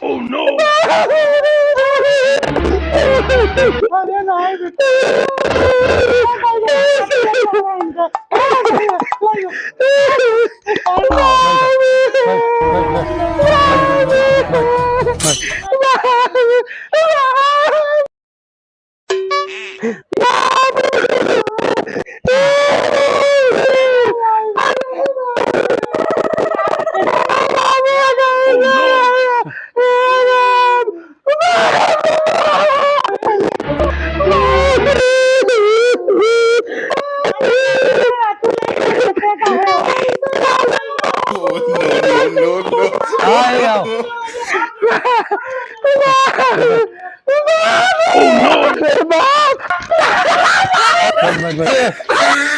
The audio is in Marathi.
Oh no! अरे नाही Oh no! Oh, no, no, no, Ayaw. Oh no! Wag, wag, wag.